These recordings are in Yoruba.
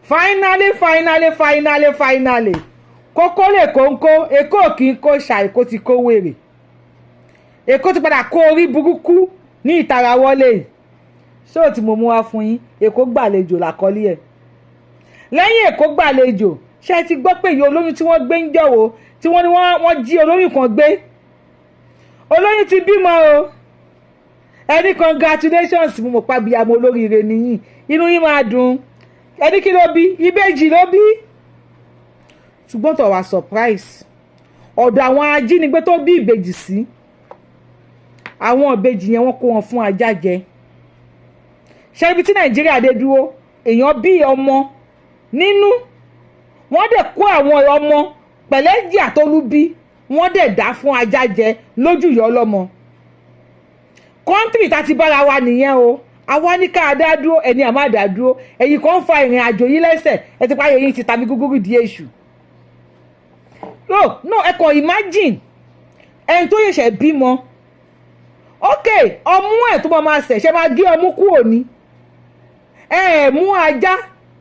finally kókó lè kóńkó Èkó kì í kó ṣà Èkó ti kó wèrè Èkó ti padà kó orí burúkú ní ìtara wọlé ṣó tí mo mú wá fún yín Èkó gbàlejò làkọ́lé ẹ̀ lẹ́yìn Èkó gbàlejò ṣé ti gbọ́ pé ìyá olóyún tí wọ́n gbé ń jọ̀wọ́ tí wọ́n ní wọ́n jí olóyún kan gbé olóyún ti bímọ o ẹni congratulations mo mọ̀ pa bí amọ̀ olóríire nìyí inú yín máa dùn ẹni kí ló bí ìbejì ló bí ṣùgbọ́n tó wà surprise ọ̀dọ̀ àwọn ajínigbé tó bí ìbejì sí àwọn ìbejì yẹn wọ́n kó wọn fún ajá jẹ ṣé ibi tí Nàìjíríà dé dúró èèyàn bí ọmọ nínú wọ́n dẹ̀ kó àwọn ọmọ pẹ̀lẹ́jì àtolúbí wọ́n dẹ̀ dá fún ajá jẹ lójú ìyá ọlọ́mọ kọ́ńtírì tá ti bára wa nìyẹn o àwa ní ká dá dúró ẹni àmà dá dúró ẹ̀yin kan ń fa ìrìn àjò yìí lẹ́sẹ̀ ẹ ti páyé yín ti tàbí gúgúrú di èṣù no ẹ kàn imagine ẹni tó ṣẹ̀ṣẹ̀ bímọ ok ọmú ẹ̀ tó máa ṣẹ̀ ṣe máa gé ọmú kúrò ní mú ajá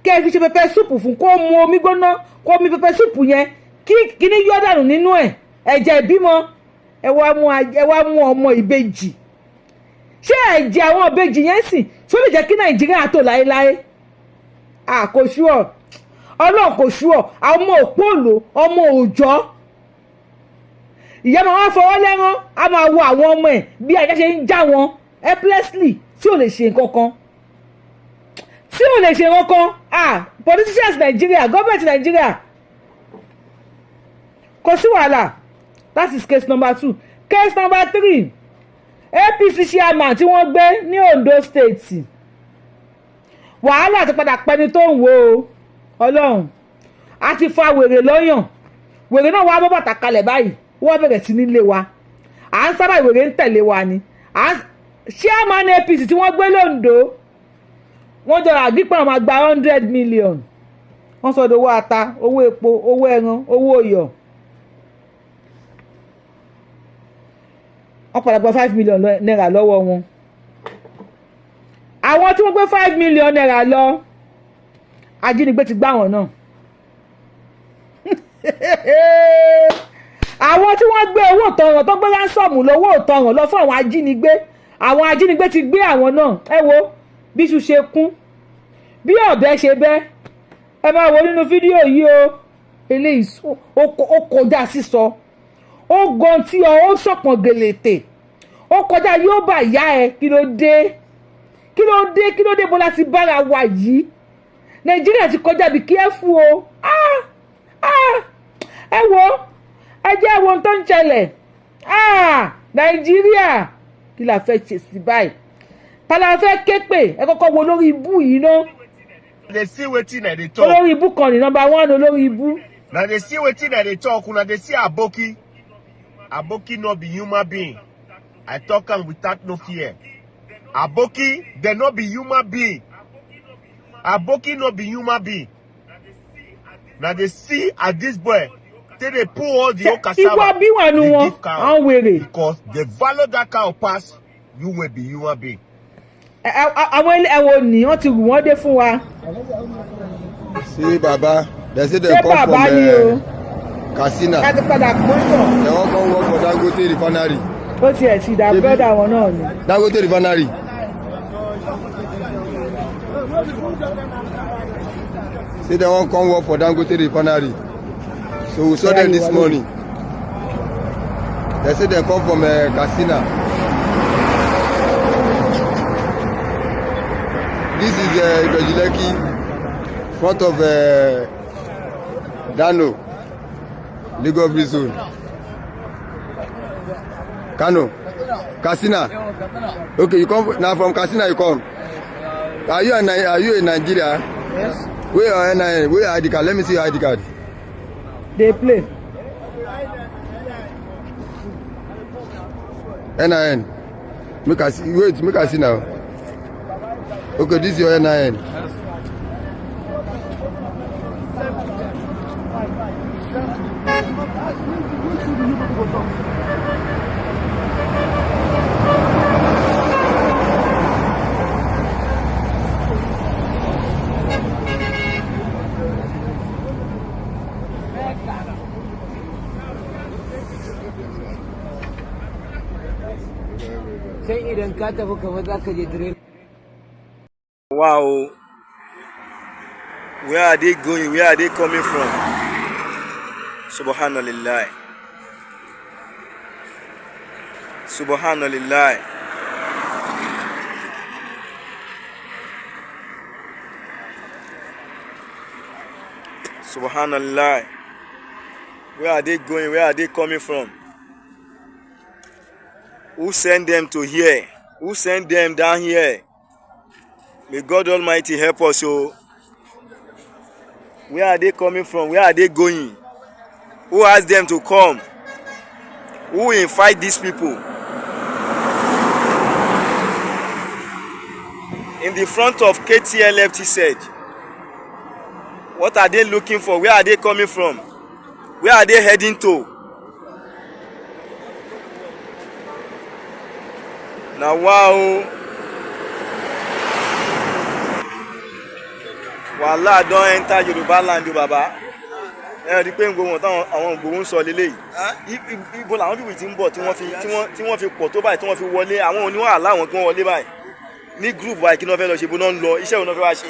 kẹ́ ẹ fi ṣe pẹpẹ súpù fún kó mu omi gbóná kó mi pẹpẹ súpù yẹn kí kíní yọ dànù nínú ẹ̀ ẹ̀jẹ̀ ìbímọ ẹ wá mú ọmọ ìbejì ṣé ẹ̀jẹ̀ àwọn ìbejì yẹn sì tó lè jẹ́ kí Nàìjíríà tó láéláé kò ṣúọ̀ Ọlọ́run kò ṣúọ̀ àwọn ọmọ òpóòlò ọmọ òòjọ́ ìyá máa wá fọwọ́ lẹ́rán á máa wo àwọn ọmọ ẹ̀ bí ajá ṣe ń já wọn helplessly tí ò lè ṣe nǹkan kan politicians Nigeria government Nigeria kò sí wàhálà that is case number 2 case number 3 APC chairman tí wọ́n gbé ní Ondo State wàhálà ti padà pẹni tó ń wo Ọlọ́run a ti fa wèrè lọ́yàn wèrè náà wá bọ́ bàtà kalẹ̀ báyìí wọ́n bẹ̀rẹ̀ sí nílé wa à ń sábà wèrè ń tẹ̀lé wa ni chairman APC tí wọ́n gbé lóńdó wọ́n jọ àgbípọ̀ máa gba 100 million wọ́n sọ owó ata owó epo owó ẹran owó iyọ̀ wọ́n padà gba 5 million naira lọ́wọ́ wọn àwọn tí wọ́n gbé 5 million naira lọ ajínigbé ti gbá wọn náà àwọn tí wọ́n gbé owó ìtanràn tó gbé ránsọ̀mù lọ́wọ́ ìtanràn lọ fún àwọn ajínigbé ti gbé àwọn náà ẹ wo bí iṣu ṣe kún bí ọ̀bẹ ṣe bẹ́ ẹ máa wo nínú fídíò yìí o eléyìí ó kọjá sísọ ó gan tí ó ṣọ̀pọ̀n gèlètè ó kọjá yóò bá ìyá ẹ kí ló dé bó láti bára wa yìí Nàìjíríà ti kọjá bí kíẹ́fù o ẹ wo ẹ jẹ́ wo tó ń ṣẹlẹ̀ Nàìjíríà kí la fẹ́ ṣe sí báyìí ta la fẹ́ ké pè ẹ kọ́kọ́ wo lórí ibú yìí ná. They see wetin dem dey talk. olórí ibú kan ní number 1 olórí ibú. Na they see wetin dem dey talk una dey see aboki no be human being. I talk am without no fear. Aboki dem no be human being. Aboki no be human being. Na they see at this boy say they pull all the whole cassava. Ìwọ bí wà nù wọn àwọn wèrè. Because they value that cow pass you wey be human being. àwọn ẹwọ ni wọ́n ti rù wọ́n dé fún wa. Sí bàbá they say they come from Katsina. láti padà gbọ́sọ̀. They wan come work for Dangote refinery. ó tiẹ̀ ti dà brọ́dà wọn náà ni. Dangote refinery. Say they wan come work for Dangote refinery. So we saw them this morning. They say they come from Katsina. This is Ibejileki, front of Dano, legal free zone. Kano, Katsina. Okay, you come now from Katsina. You come. Are you in Nigeria? Yes. Where are NIN? Where ID card? Let me see your ID card. They play. NIN. Make I see. Wait, make I see now. Okay, this is your NIN. Wow. Where are they going? Where are they coming from? Subhanallah. Subhanallah. Subhanallah. Where are they going? Where are they coming from? Who sent them to here? Who sent them down here? May God Almighty help us. So, where are they coming from? Where are they going? Who asked them to come? Who invite these people? In the front of KTLFT said, what are they looking for? Where are they coming from? Where are they heading to? Now, wow. Wahala don enter Yoruba land, Baba. Rí pé gbogbo àwọn gbogbo ń sọ lélẹ́yìí. Ibo làwọn bíbí ti ń bọ̀ tí wọ́n fi pọ̀ tó báyìí tí wọ́n fi wọlé àwọn oníwàhálà àwọn kí wọ́n wọlé báyìí. Ní group báyìí kí wọ́n fẹ́ lọ ṣe ibo náà ń lọ iṣẹ́ òun náà fẹ́ wá ṣe.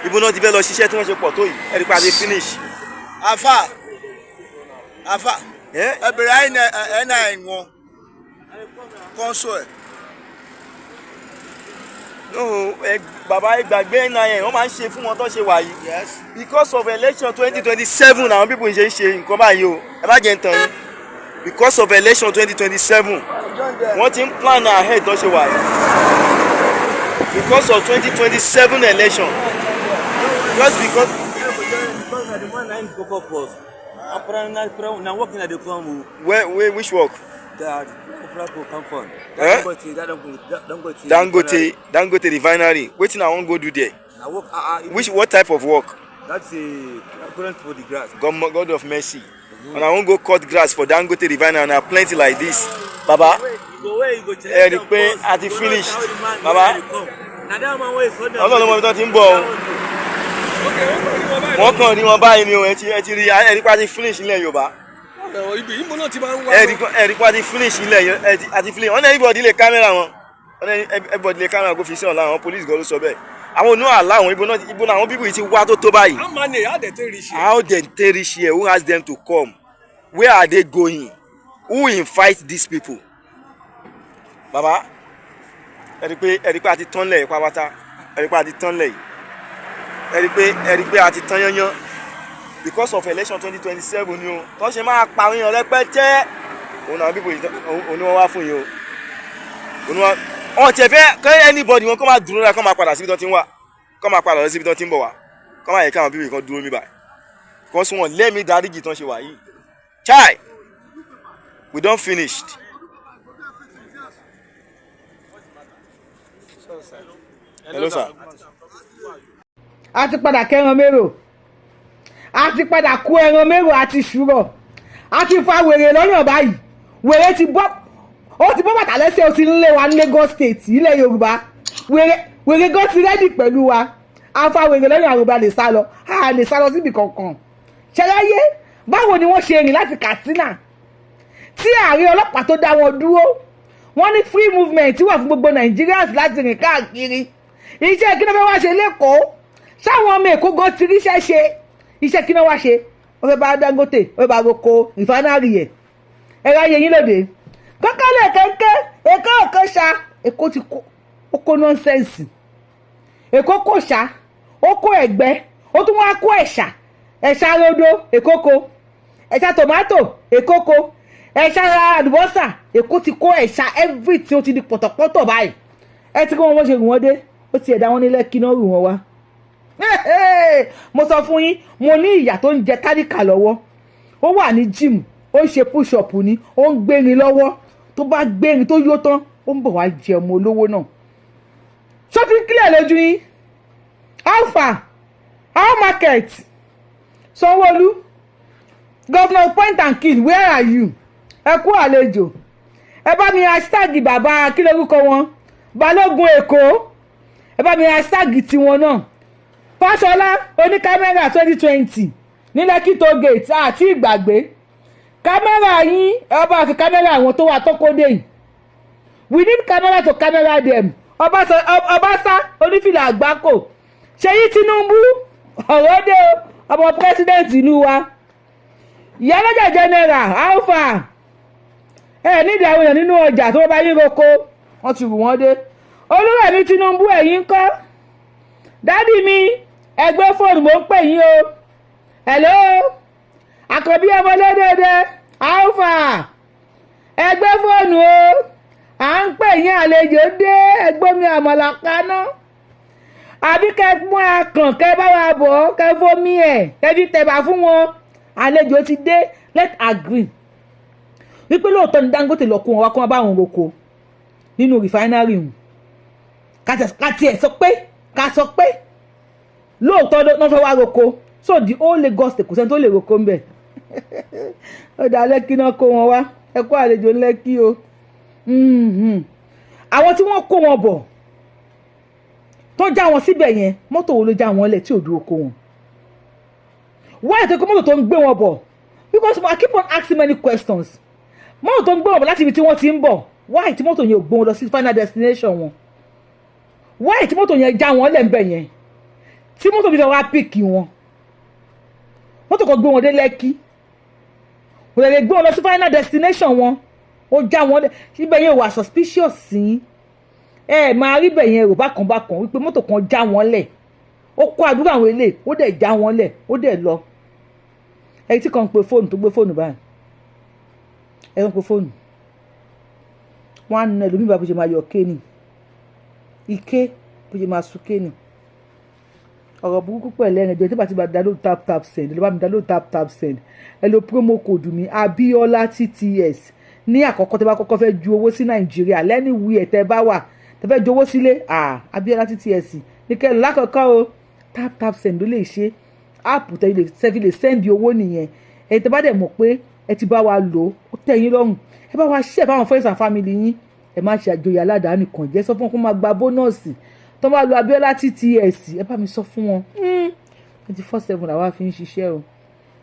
Ibo náà ti fẹ́ lọ ṣiṣẹ́ tí wọ́n ṣe pọ̀ tó yìí. Rí pé a ti finish. Afa. Ẹ bẹ̀rẹ̀ ẹ̀nà ẹ̀wọ̀n. Console. No, Baba gbàgbé náà yẹn wọ́n máa ń ṣe fún wọn tó ṣe wà yìí. Yes. Because of election 2027 àwọn people ń ṣe nǹkan báyìí o. Ẹ má jẹ́ ń tàn yín. Because of election 2027 wọ́n ti ń plan ahead tó ṣe wà yìí. Because of 2027 election. Just because. Where which work? Dangote refinery. Wetin I wan go do there? What type of work? That's a current for the grass. God of mercy. And I wan go cut grass for Dangote refinery and I plenty like this. Baba, ẹ rí pé a ti finish. Baba, ọlọ́run ọmọ mi tó ti ń bọ̀ o. Wọ́n kàn rí wọn báyìí ni o, ẹ ti rí ẹ rí pé a ti finish nílẹ̀ Yorùbá. Ẹ rí pé a ti finish nílẹ̀ a ti finish. Wọ́n ní everybody lè kámẹ́rà wọn. Everybody lè kámẹ́rà kó fi sí ọ̀la àwọn police gan ló sọ bẹ́ẹ̀. Àwọn onú àlá àwọn ibo náà àwọn bíbí ti wá tó báyìí. How they reach here? Who asked them to come? Where are they going? Who invite these people? Baba, ẹ rí pé a ti tán lẹ̀ pápátá. Ẹ rí pé a ti tán lẹ̀ yìí. Ẹ rí pé a ti tán yányán. Because of election 2027 ni o. Tó ṣe máa pa èèyàn rẹpẹtẹ. Òun náà bíbí òun wá fún yín o. Wọ́n ti fẹ́ kọ́ anybody wọn kọ́ máa dúró rẹ̀ kọ́ máa padà síbi tó ti ń wá. Kọ́ máa padà lọ síbi tó ti ń bọ̀ wá. Kọ́ máa yẹ káwọn bíbí kan dúró mi báyìí. Kọ́ sún wọn lẹ́mí dáríjì tán ṣe wà yìí. Chai! We don finished. Hello sir. A ti padà kẹ́ran mérò. A ti padà kó ẹran mérò àti ṣúrọ̀. A ti fa wèrè lọ́nà báyìí. Wèrè ti bọ́ bàtà lẹ́sẹ̀ ó ti ń lé wa ní Lagos State ilẹ̀ Yorùbá. Wèrè gan ti rẹ́dì pẹ̀lú wa. A fa wèrè lọ́nà Yorùbá lè sá lọ. A lè sá lọ síbi kankan. Ṣẹláyé báwo ni wọ́n ṣe rìn láti Katsina? Tí ààrẹ ọlọ́pàá tó dá wọn dúró. Wọ́n ní free movement wà fún gbogbo Nigerians láti rìn káàkiri. Iṣẹ́ kí ló fẹ́ wá ṣe lẹ́kọ̀ọ́? Ṣáwọn ọmọ Èkó gan ti ríṣẹ́ ṣe? Iṣẹ́ kí ló wá ṣe? Wọ́n fẹ́ bá Dangote, wọ́n fẹ́ bá roko refinery ẹ̀. Ẹ̀rọ ayé yín lóde. Kọ́kọ́lẹ̀ kẹ́kẹ́, Èkó òkè ṣá. Èkó ti kó nọ́nsẹ̀nsì. Èkó kò ṣá, ó kó ẹ̀gbẹ́, ó tún wá kó ẹ̀ṣà. Ẹ̀ṣà rodo, Èkó kó. Ẹ̀ṣà tòmátò, Èkó kó. Ẹ̀ṣà àlùbọ́sà, Èkó ti kó ẹ̀ṣà everything ó ti di pọ̀tọ̀pọ̀tọ̀ báyìí. Ẹ ti kó wọn bó ṣe rù wọ́n dé. Ó ti ẹ̀dá wọn ní Lẹ́kí náà rù wọ́n wá. Mo sọ fún yín, mo ní ìyá tó ń jẹ tálíkà lọ́wọ́. Ó wà ní gym, ó ń ṣe push up ni, ó ń gbérin lọ́wọ́. Tó bá gbérin tó yó tán, ó ń bọ̀ wá jẹ ọmọ olówó náà. Ṣó ti clear lójú yín? How far? How market? Sanwó-Olú, Governor Point and Kill, where are you? Ẹ kú àlejò. Ẹ bá mi hashtag bàbá kí lórúkọ wọn? Balógun Èkó. Ẹ bá mi hashtag tiwọn náà. Fáṣọlá oníkámẹ́rà 2020 ní Lẹ́kí toll gate àti ìgbàgbé. Kámẹ́rà yín ẹ bá fi kámẹ́rà àwọn tó wà tọ́kọ́dé yìí. we need camera to camera them. Ọbaṣá onífìlà àgbákò Ṣèyí Tinubu ọ̀rọ̀ dé o ọmọ president ìlú wa ìyálọ́jà general alpha nídìí àwọn èèyàn nínú ọjà tó bá yín roko wọ́n ti rù wọ́n dé Olúrẹ̀mí Tinubu ẹ̀yin ńkọ́ dádì mi ẹgbẹ́ fóònù mò ń pè yín o hello àkọ́bí ọmọ lódòdó alpha ẹgbẹ́ fóònù o à ń pè yín àlejò dé ẹgbọ́n mi àmàlà kaná àbí kẹ́ mú akàn kẹ́ bá wa bọ̀ kẹ́ fómi ẹ̀ kẹ́ fi tẹ̀bà fún wọn àlejò ti dé let's agree wípé lóòótọ́ ni Dangote lọ kó wọn wá kó wọn bá wọn roko nínú refinery wọn ká tiẹ̀ sọ pé lóòótọ́ náà fẹ́ wá roko so the whole Lagos kò sẹ́ni tó lè roko ń bẹ̀ ó dá Lẹ́kí náà kó wọn wá ẹ kó àlejò Lẹ́kí o àwọn tí wọ́n kó wọn bọ̀ tó já wọn síbẹ̀ yẹn mọ́tò wo ló já wọn lẹ̀ tí ò dúró kó wọn why tó kó mọ́tò tó ń gbé wọn bọ̀ because I keep on asking many questions mọ́tò tó ń gbé wọn bọ̀ láti ibi tí wọ́n ti ń bọ̀ why tí mọ́tò yẹn ò gbé wọn lọ sí final destination wọn why tí mọ́tò yẹn já wọn lẹ̀ ń bẹ̀ yẹn tí mọ́tò bí wọ́n wá píìkì wọn mọ́tò kan gbé wọn dé Lẹ́kí kò lè gbé wọn lọ sí final destination wọn ó já wọn lẹ̀ síbẹ̀ yẹn wà suspicious sí máa rí bẹ̀ yẹn rò bákan wípé mọ́tò kan já wọn lẹ̀ ó kó àdúrà àwọn ilé ó dẹ̀ já wọn lẹ̀ ó dẹ̀ lọ ẹni tí kan pe fóònù tó gbé fóònù báyìí ẹ ń pe fóònù wọn á nà ẹlòmíì bá bó ṣe máa yọ kéènì ike bó ṣe máa sún kéènì ọ̀rọ̀ burúkú pẹ̀lú ẹ̀rìn ẹ̀jẹ̀ tí bá ti bá download tap send ló bá mi download tap send ẹ lo promo code mi Abiola TTS ní àkọ́kọ́ tẹ́ bá kọ́kọ́ fẹ́ ju owó sí Nàìjíríà lẹ́ni wí ẹ̀ tẹ́ bá wà tẹ́ fẹ́ ju owó sílé Abiola TTS ní kẹ́ lọ lákọ̀ọ́kọ́ o tap send ló lè ṣe app tẹ́ lè send owó nìyẹn ẹ̀ tẹ́ bá dẹ̀ mọ̀ pé ẹ ti bá wa lò ó tẹ́ yín lọ́rùn ẹ bá wa share fáwọn friends and family yín ẹ má ṣe àjòyè aládàáni kan jẹ́ sọ fún wọn kó máa gba bónọ́ọ̀sì tó bá lo Abiola TTS ẹ bá mi sọ fún wọn 24/7 làwa fi ń ṣiṣẹ́ o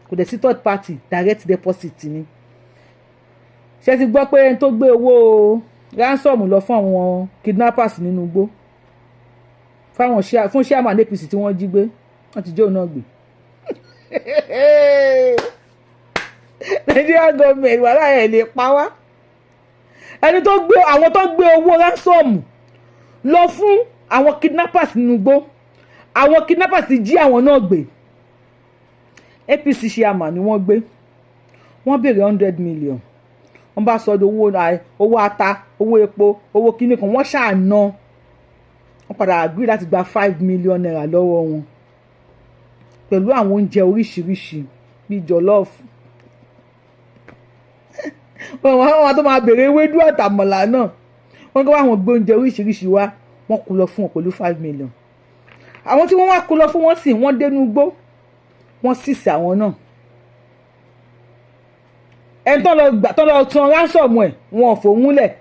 kò dẹ̀ sí third party direct deposit ni ṣe ti gbọ́ pé ẹni tó gbé owó ransom lọ fún àwọn kidnappers nínú igbó fún chairman APC tí wọ́n jí gbé wọ́n ti jẹ́ òun náà gbé Nigerian government wàhálà ẹ̀ lè pa wá ẹni tó gbé àwọn tó gbé owó ransom lọ fún àwọn kidnappers nínú igbó àwọn kidnappers ti jí àwọn náà gbé APC chairman ni wọ́n gbé wọ́n béèrè 100 million wọ́n bá sọ owó ata owó epo owó kíní kan wọ́n ṣàná wọ́n padà agree láti gba 5 million naira lọ́wọ́ wọn pẹ̀lú àwọn oúnjẹ oríṣiríṣi bíi jollof wọ́n tó máa béèrè ewédú àtàmọ̀là náà wọ́n gbọ́ àwọn gbé oúnjẹ oríṣiríṣi wá wọ́n kó lọ fún wọn pẹ̀lú 5 million àwọn tí wọ́n wá kó lọ fún wọn sì wọ́n dénú gbó wọ́n sì sí àwọn náà ẹni tó lọ tán ránṣọ̀mù ẹ̀ wọn ò fòun lẹ̀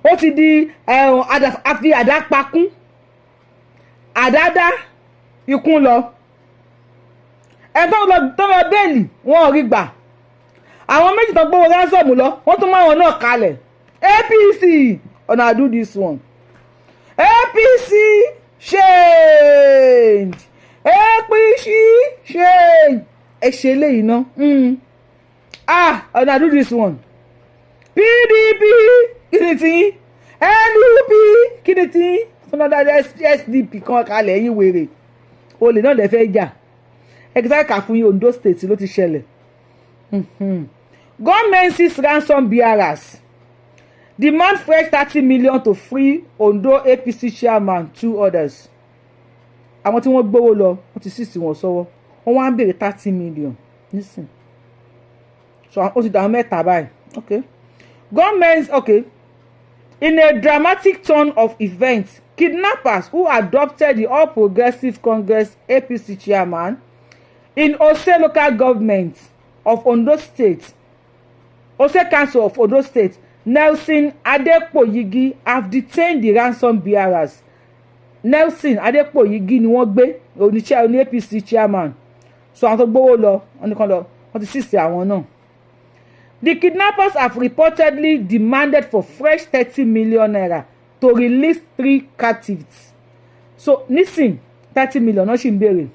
ó ti di àfi àdá pakún àdádá ikún lọ ẹni tó lọ bẹ́ẹ̀lì wọn ò rí gbà àwọn méjì tó gbówó ránṣọ̀mù lọ wọ́n tún máa wọn náà kalẹ̀ APC ọ̀nà do this one APC change APC change ẹ ṣe eléyìí ná ọ̀nà do this one PDP kí ni tí NUP kí ni tí fúnadá SDP kan kalẹ̀ yín wèrè olè náà lè fẹ́ jà ẹ̀kísáìkà fún yín Ondo State ló ti ṣẹlẹ̀ government seize ransom bearers demand fresh 30 million to free Ondo APC chairman 2 others àwọn tí wọ́n gbówó lọ wọ́n ti sísì wọn sọ́wọ́ wọ́n wá ń béèrè 30 million nísìn so ó ti dà wọ́n mẹ́ta báyìí okay government okay in a dramatic turn of events kidnappers who adopted the All Progressives Congress APC chairman in Ose local government of Ondo State Ose Council of Ondo State Nelson Adepoyigi have detained the ransom bearers. Nelson Adepoyigi ni wọ́n gbé oní APC chairman so àwọn tó gbówó lọ wọ́n nìkan lọ wọ́n ti sísè àwọn náà The kidnappers have reportedly demanded for fresh 30 million naira to release 3 captives. So, listen, 30 million, no shimbere.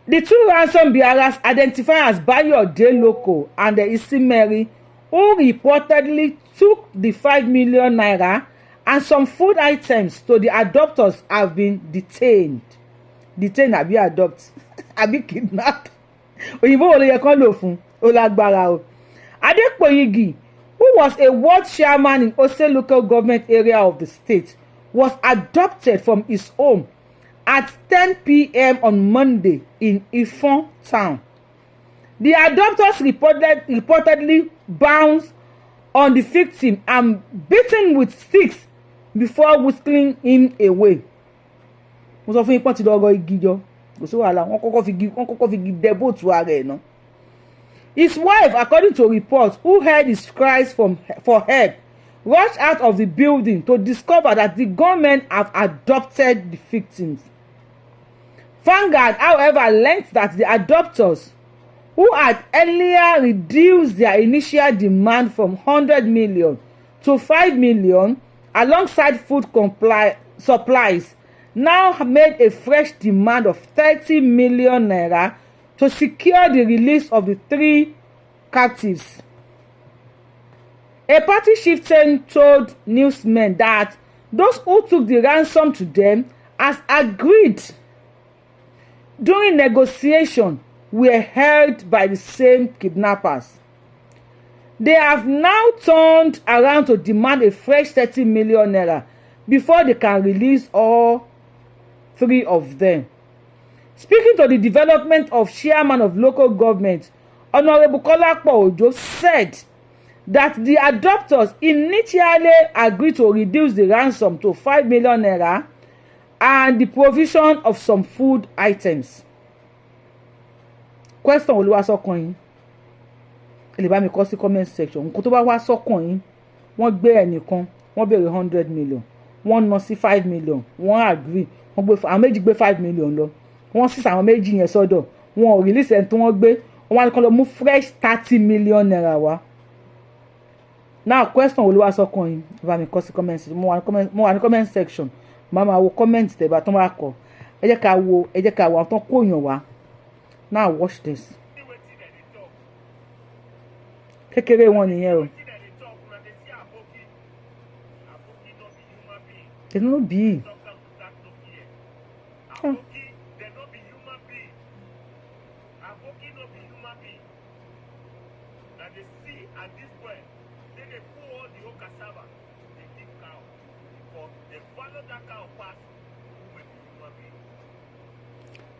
The 2 ransom bearers identified as BAYI Loco and the Isimeri, who reportedly took the 5 million naira and some food items to the adopters, have been detained. Detained abi adopt abi kidnapped. Òyìnbó wo ló yẹ kán lò fún ó lágbára o. Adepoyigi, who was a ward chairman in Ose local government area of the state, was adopted from his home at 10 p.m. on Monday in Ifon town. The adopters reportedly bounced on the victim and beaten with sticks before whisking him away. Mo sọ fún yín pọ́n ti lọ́rọ̀ igi jọ kò sí wàhálà wọ́n kọ́kọ́ fi igi dẹ́bò tu ara ẹ̀ náà. His wife, according to reports, who heard his cries for help, rushed out of the building to discover that the gunmen have adopted the victims. Vanguard, however, learned that the adopters, who had earlier reduced their initial demand from 100 million to 5 million alongside food supplies, now made a fresh demand of 30 million naira to secure the release of the 3 captives. A party chieftain told newsmen that those who took the ransom to them, as agreed during negotiation, were held by the same kidnappers. They have now turned around to demand a fresh 30 million naira before they can release all 3 of them. Speaking to the development of chairman of local government, Honorable Kolapo Ojo said that the adopters initially agreed to reduce the ransom to 5 million naira and the provision of some food items. Question wo ló wá sọ́kàn yín? Ẹ lè bá mi kọ sí comment section. Nǹkan tó bá wá sọ́kàn yín, wọ́n gbé ẹnìkan, wọ́n béèrè 100 million, wọ́n ná sí 5 million, wọ́n agree, wọ́n gbé àwọn méjì gbé 5 million lọ. Wọ́n sì àwọn méjì yẹn sọ́dọ̀, wọ́n ò release ẹni tí wọ́n gbé, wọ́n wá ní kó lọ mú fresh 30 million naira wá. Now question wo ló wá sọ́kàn yín? Ẹ bá mi kọ sí comment section. Mo wà ní comment section. Màmá wo comment tẹ́ bá tán wá kọ. Ẹ jẹ́ ká wo àwọn tán kó yàn wá. Now watch this. Kékeré wọn nìyẹn o. They no be.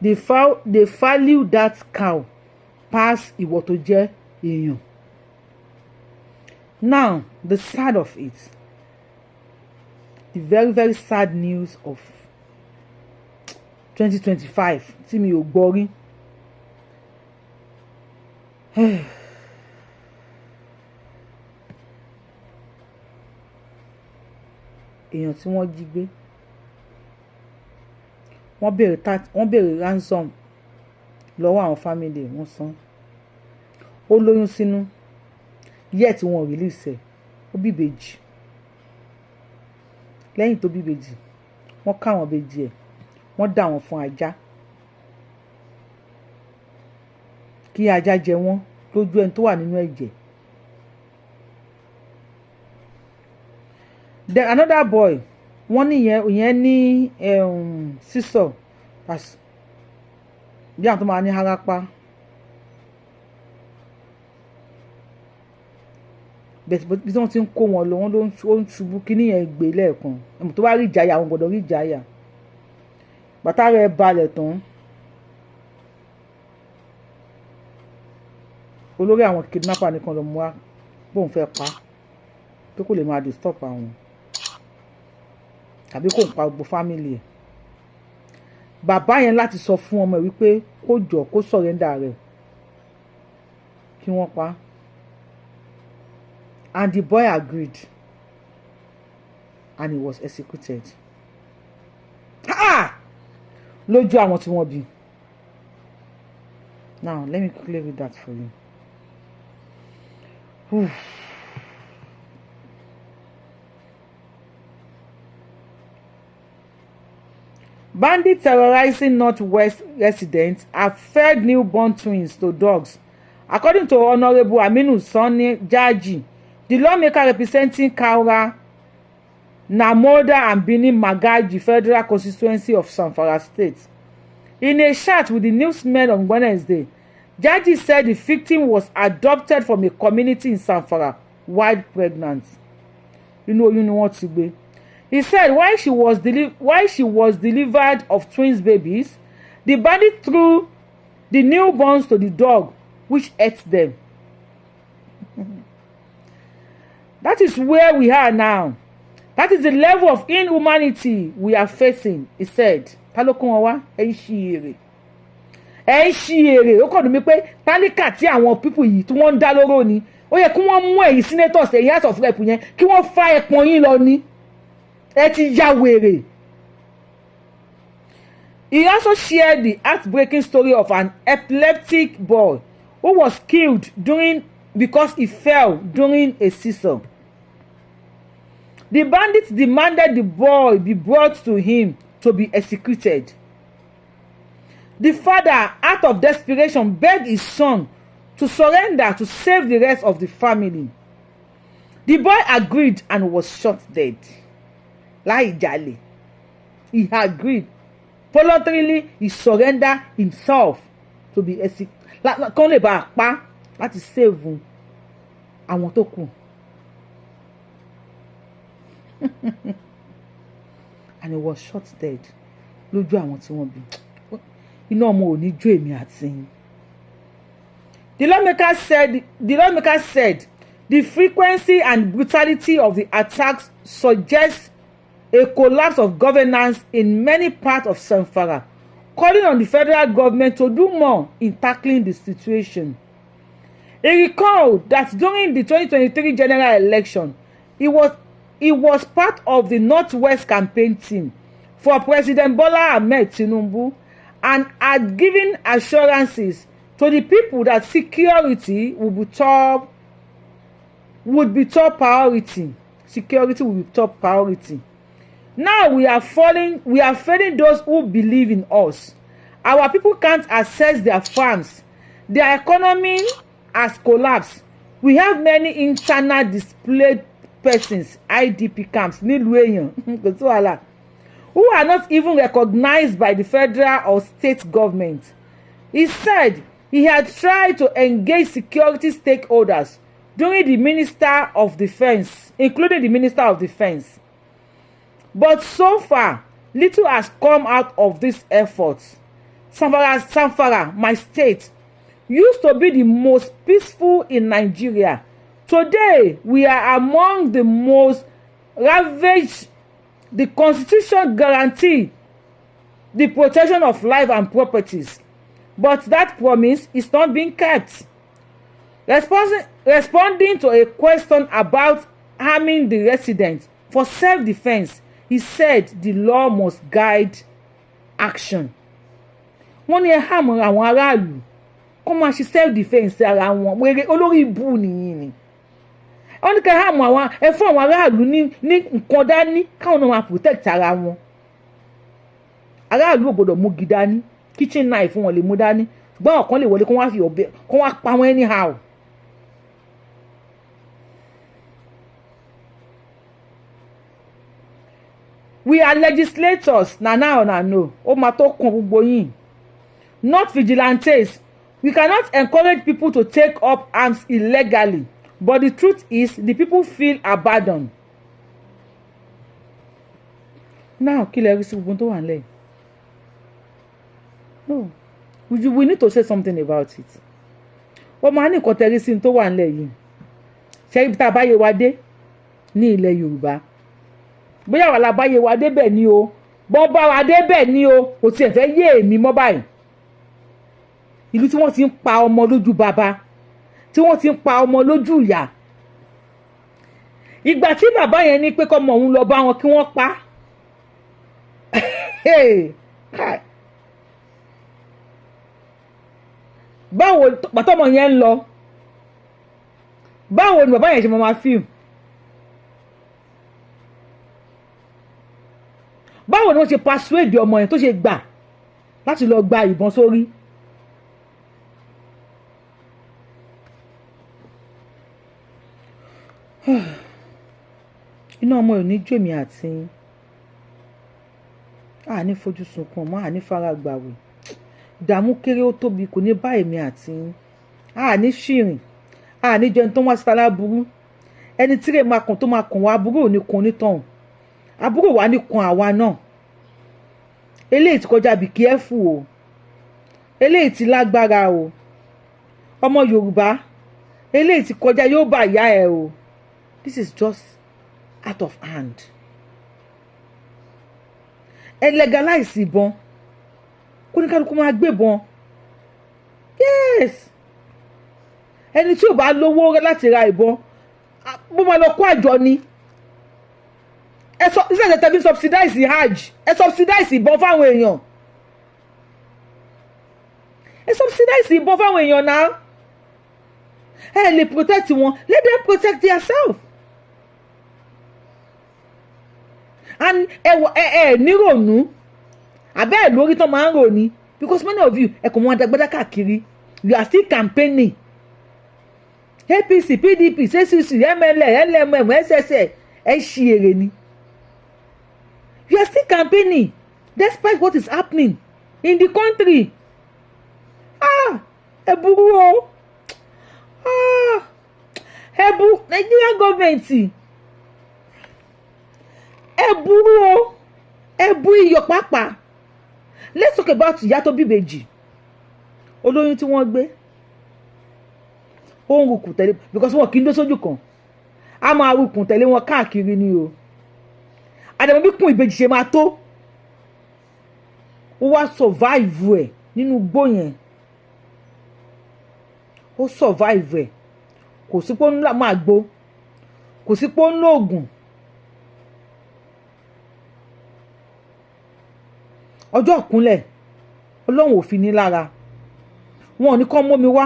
They value that cow past ìwọ tó jẹ́ èèyàn. Now, the sad of it, the very, very sad news of 2025, tí mi ò gbọ́ rí. Èèyàn tí wọ́n jí gbé. Wọ́n béèrè ransom lọ́wọ́ àwọn family wọ́n san. Ó lóyún sínú yet wọ́n release ẹ̀. Ó bí ìbejì. Lẹ́yìn tó bí ìbejì, wọ́n ká àwọn ìbejì ẹ̀, wọ́n dà wọ́n fún ajá. Kí ajá jẹ wọ́n lójú ẹni tó wà nínú ẹ̀jẹ̀. Then another boy, wọ́n ní ìyẹn ní sísọ bí àwọn tó máa ní harapa. Bí wọ́n ti ń kó wọn lọ, wọ́n ló ń ṣubú kíní yẹn gbé lẹ́ẹ̀kan. Ẹ̀mọ̀ tó bá rí ìjayà, àwọn gbọ́dọ̀ rí ìjayà. Bàtà rẹ̀ balẹ̀ tán. Olórí àwọn kidnapper nìkan ló mú wá bóun fẹ́ pa tó kò lè máa disturb àwọn tàbí kò ń pa gbogbo family ẹ̀. Bàbá yẹn láti sọ fún ọmọ ẹ̀ wípé kó jọ kó surrender rẹ̀ kí wọ́n pa. And the boy agreed and he was executed. Lójú àwọn tí wọ́n bí. Now let me quickly read that for you. Bandits terrorizing Northwest residents have fed newborn twins to dogs. According to Honorable Aminu Sani Jaji, the lawmaker representing Kaura, Namoda and Bini Magaji Federal Constituency of Zamfara State. In a chat with the newsmen on Wednesday, Jaji said the victim was adopted from a community in Zamfara while pregnant. You know what to be. He said while she was delivered of twins babies, the bandit threw the newborns to the dog, which ate them. That is where we are now. That is the level of inhumanity we are facing, he said. Talokun wa ẹ ṣí èrè ó kàn dùn mí pé tálíkà tí àwọn people yìí tí wọ́n ń dá lóró ni ó yẹ kí wọ́n mú ẹ̀yin senators ẹ̀yin house of rep yẹn kí wọ́n fa ẹpọn yín lọ ní ẹ ti ya wèrè. He also shared the heartbreaking story of an epileptic boy who was killed because he fell during a season. The bandits demanded the boy be brought to him to be executed. The father, out of desperation, begged his son to surrender to save the rest of the family. The boy agreed and was shot dead. Láì jalè. He agreed. Voluntarily, he surrendered himself to be executed. Kán lè bá a pa láti save àwọn tó kù. And he was shot dead. Lójú àwọn tí wọ́n bí. Iná ọmọ ò ní jó èmi àti yín. The lawmaker said the frequency and brutality of the attacks suggests a collapse of governance in many parts of Zamfara, calling on the federal government to do more in tackling the situation. He recalled that during the 2023 general election, he was part of the Northwest campaign team for President Bola Ahmed Tinubu and had given assurances to the people that security would be top priority. Security will be top priority. Now we are failing those who believe in us. Our people can't access their farms. Their economy has collapsed. We have many internal displaced persons, IDP camps, who are not even recognized by the federal or state government. He said he had tried to engage security stakeholders, including the Minister of Defense. But so far, little has come out of these efforts. Zamfara, my state, used to be the most peaceful in Nigeria. Today, we are among the most ravaged. The Constitution guarantees the protection of life and properties, but that promise is not being kept. Responding to a question about harming the residents for self-defense, he said the law must guide action. Wọ́n ní ẹ hàmọ́ àwọn aráàlú kó máa ṣe self-defense ara wọn wèrè olórí ibú nìyí ni. Wọ́n ní ká hàmọ́ àwọn ẹ fún àwọn aráàlú ní nǹkan dání káwọn náà máa protect ara wọn. Aráàlú ò gbọdọ̀ mú gi dání kitchen knife wọn lè mú dání ṣùgbọ́n ọ̀kan lè wọlé kó wá fi ọ̀bẹ kó wá pa wọn anyhow. We are legislators na now na no ó máa tó kàn gbogbo yín, not vigilantes. We cannot encourage people to take up arms illegally, but the truth is the people feel abandoned. Now kí lè rí sí gbogbo tó wà nílẹ̀. No, we need to say something about it. Ó máa ní nǹkan tẹ̀rí sí tó wà nílẹ̀ yìí. Ṣé ibi tá a bá yẹ wá dé ní ilẹ̀ Yorùbá? Bóyá wà la bá yẹ wá dé bẹ́ẹ̀ ni o, bọ́ bá wá dé bẹ́ẹ̀ ni o, kò tiẹ̀ fẹ́ yé èmi mọ́ báyìí. Ìlú tí wọ́n ti ń pa ọmọ lójú bàbá, tí wọ́n ti ń pa ọmọ lójú ìyá. Ìgbà tí bàbá yẹn ní pé kọ́mọ òun lọ bá wọn kí wọ́n pa. Báwo pàtọ́mọ yẹn ń lọ báwo ni bàbá yẹn ṣe máa fíìmù báwo ni wọ́n ṣe persuade ọmọ yẹn tó ṣe gbà láti lọ gba ìbọn sórí. iná ọmọ ò ní jòmí àti àní fojú sunkún ọmọ àní fara gbàwé ìdààmú kéré ó tóbi kò ní bá èmi àti àní ṣìrìn àní jẹun tó wá sí aláburú ẹni tírè máa kàn tó máa kàn wá aburú ò ní kun onítọ̀hún aburú wà ní kun àwa náà eléyìí ti kọjá be careful o eléyìí ti lágbára o ọmọ Yorùbá eléyìí ti kọjá yóò bá ìyá ẹ o this is just out of hand ẹ legalize ìbọn kó ní kálukú máa gbébọn yes ẹni tí ò bá lówó láti ra ìbọn bó máa lọ kó àjọ ni ẹ sọ ṣe tẹbi subsidize hajj ẹ subsidize ìbọn fáwọn èèyàn ẹ subsidize ìbọn fáwọn èèyàn náà ẹ lè protect wọn let them protect themselves and ẹ nírònú abẹ́ ẹ̀ lórí tán máa ń rò ní because many of you ẹ kò mọ adagbada káàkiri you are still campaigning APC PDP CCC MLA LMM SSA ẹ ṣí èrè ni you are still campaigning despite what is happening in the country ẹ burú o ẹ burú Nigerian government ẹ burú o ẹ bú iyọ̀ pàápàá let's talk about ìyá tó bí ìbejì olóyún tí wọ́n gbé ó ń rukùn tẹ̀lé because wọn kì í dó sójú kan a máa rukùn tẹ̀lé wọn káàkiri ni o àdàmọ́ bí kún ìbejì ṣe máa tó ó wá survive ẹ̀ nínú igbó yẹn ó survive ẹ̀ kò sí pé ó ń máa gbó kò sí pé ó ń lóògùn ọjọ́ ìkúnlẹ̀ ọlọ́run ò fi ní lára wọn ò ní kọ́ mọ́mi wá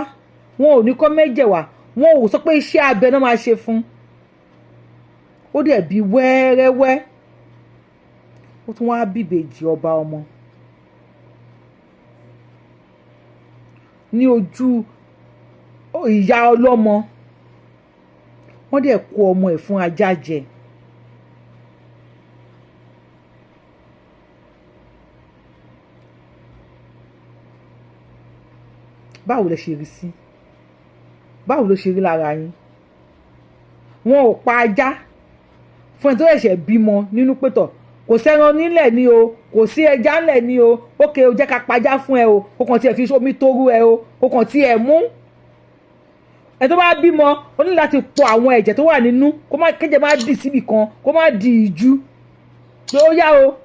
wọn ò ní kọ́ mẹ́jẹ̀ wá wọn ò sọ pé iṣẹ́ abẹ náà máa ṣe fún ó dẹ̀ bí wẹ́rẹ́wẹ́ ó tún wá bíbejì ọba ọmọ ní ojú ìyá ọlọ́mọ wọ́n dẹ̀ kó ọmọ ẹ̀ fún ajá jẹ. báwo lẹ ṣe rí sí báwo ló ṣe rí lára yín wọn ò pa ajá fún ẹni tó ṣẹ̀ṣẹ̀ bímọ nínú pétọ̀ kò sẹ́ran nílẹ̀ ni o kò sí ẹja ńlẹ̀ ni o ókè o jẹ́ ká pajá fún ẹ o kó kàn tiẹ̀ fi omi tóru ẹ o kó kàn tiẹ̀ mú ẹ tó bá bímọ ó ní láti pọ̀ àwọn ẹ̀jẹ̀ tó wà nínú kó má kéjẹ má dì síbì kan kó má di ìjú pé ó yá o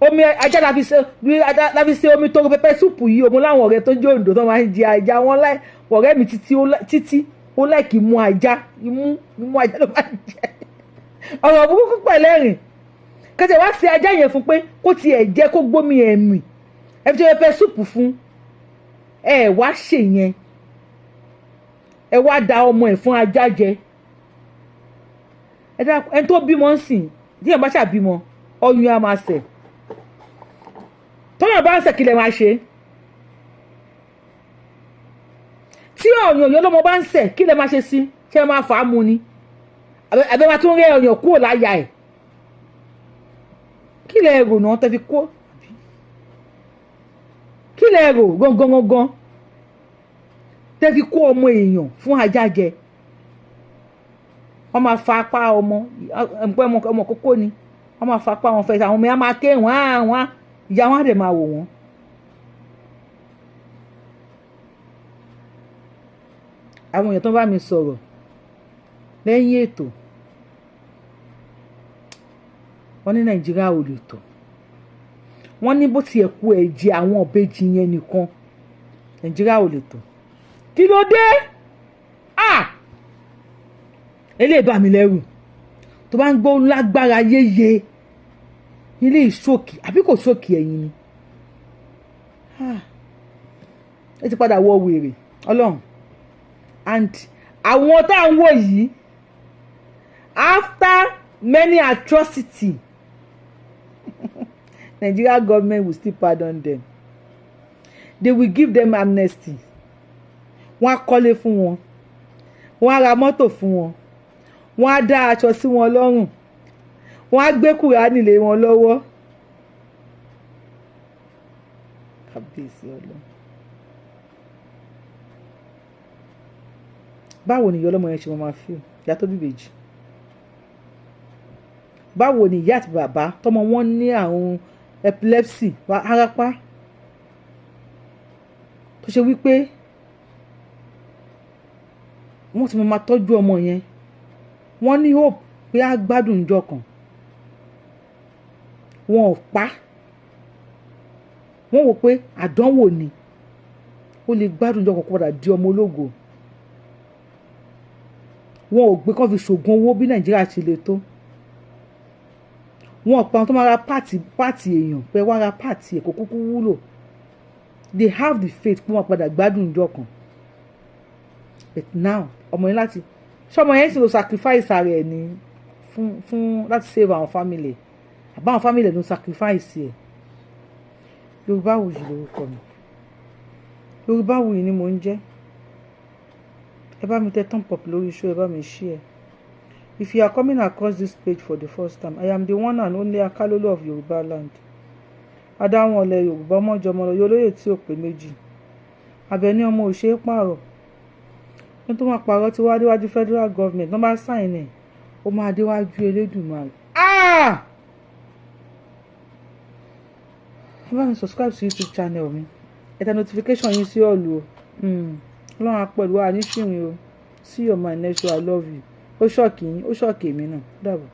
omi ajá la fi ṣe omi tóru pẹpẹ súpù yìí òun láwọn ọ̀rẹ́ tó jẹ́ Oǹdó tó máa ń jẹ ajá wọn láì ọ̀rẹ́ mi títí ó láìkì mú ajá imú ajá ló máa ń jẹ ọ̀rọ̀ burúkú pẹ̀lẹ́rìn kẹsẹ̀ wá sí ajá yẹn fún pé kó tiẹ̀ jẹ́ kó gbómi ẹ̀mì ẹ fi ṣe pẹpẹ súpù fún ẹ wá ṣe yẹn ẹ wá da ọmọ ẹ̀ fún ajá jẹ ẹni tó bímọ ń sìn díẹ̀ bá ṣàbímọ ọyún á máa ṣẹ̀ tọ́nà bá ń ṣẹ̀ kí lẹ máa ṣe tí ọ̀yàn yọ lọ́mọ bá ń ṣẹ̀ kí lẹ máa ṣe sí ṣé ẹ máa fà á mu ni àbẹ máa tún rẹ ọ̀yàn kúrò láyà ẹ̀ kí lẹ rò náà tẹ́ fi kó kí lẹ rò gangan tẹ́ fi kó ọmọ èèyàn fún ajá jẹ wọ́n máa fa apá ọmọ kókó ni wọ́n máa fa apá wọn fẹ́ àwọn ọmọ yẹn máa ké wọ́n ìyá wọn á dẹ̀ máa wò wọ́n. àwọn èèyàn tó bá mi sọ̀rọ̀ lẹ́yìn ètò wọ́n ní Nàìjíríà ò lè tò wọ́n ní bó tiẹ̀ kú ẹ̀jẹ̀ àwọn ọ̀bẹ́jì yẹn nìkan Nàìjíríà ò lè tò kí ló dé eléyìí bá mi lẹ́rù tó bá ń gbọ́ lágbára yéye ilé ìṣòkì àbí kò ṣòkì ẹ̀yìn ni ẹ ti padà wọ wèrè Ọlọ́run and àwọn tá à ń wò yìí after many atrocity Nigeria government will still pardon them. They will give them amnesty. Wọ́n á kọ́lé fún wọn, wọ́n á ra mọ́tò fún wọn, wọ́n á dá aṣọ sí wọn lọ́rùn, wọ́n á gbé Kùránì lé wọn lọ́wọ́. Kábíyèsí Ọlọ́run. Báwo ni ìyá ọlọ́mọ yẹn ṣe máa feel? Ìyá tó bí ìbejì. Báwo ni ìyá àti bàbá tọmọ wọn ní àrùn epilepsy wárápá tó ṣe wípé wọ́n ti máa tọ́jú ọmọ yẹn, wọ́n ní hope pé á gbádùn ìjọ kan, wọn ò pa, wọ́n wò pé àdánwò ni ó lè gbádùn ìjọ kan kó padà di ọmọ ológo. Wọn ò gbé kán fi ṣògùn owó bí Nàìjíríà ṣe lè tó. Wọn ò pa àwọn tó máa ra pààtì èèyàn pé wá ra pààtì ẹ̀ kó kúkú wúlò. They have the faith pé wọ́n padà gbádùn ìjọ kan. But now ọmọ yẹn láti ṣọmọ yẹn sì lọ sacrifice ara ẹ̀ ní fún láti save àwọn family àbáwọn family ẹ̀ ló sacrifice ẹ̀. Yorùbáwùyí lórúkọ mi, Yorùbáwùyí ni mò ń jẹ́. Ẹ bá mi tẹ thumb up lórí show, ẹ bá mi share. If you are coming across this page for the first time, I am the one and only Akalolo of Yoruba land. Adáwọn ọ̀lẹ Yorùbá ọmọjọmọlọ yóò lóye tí ò pé méjì. Àbẹ̀ní ọmọ ò ṣe é pààrọ̀. Ní tó máa pààrọ̀ tí wá déwájú federal government, wọ́n bá sign ẹ̀, ó máa déwájú Elédùmarè. Ẹ bá mi subscribe sí YouTube channel mi. Ẹ tẹ notification yín sí ọ̀lù o. Ọlọ́run á pẹ̀lú wa ní ṣìrìn o. See you on my next show. I love you. Ó ṣọ́ọ̀kì yín, ó ṣọ́ọ̀kì èmi náà. Dàbọ̀.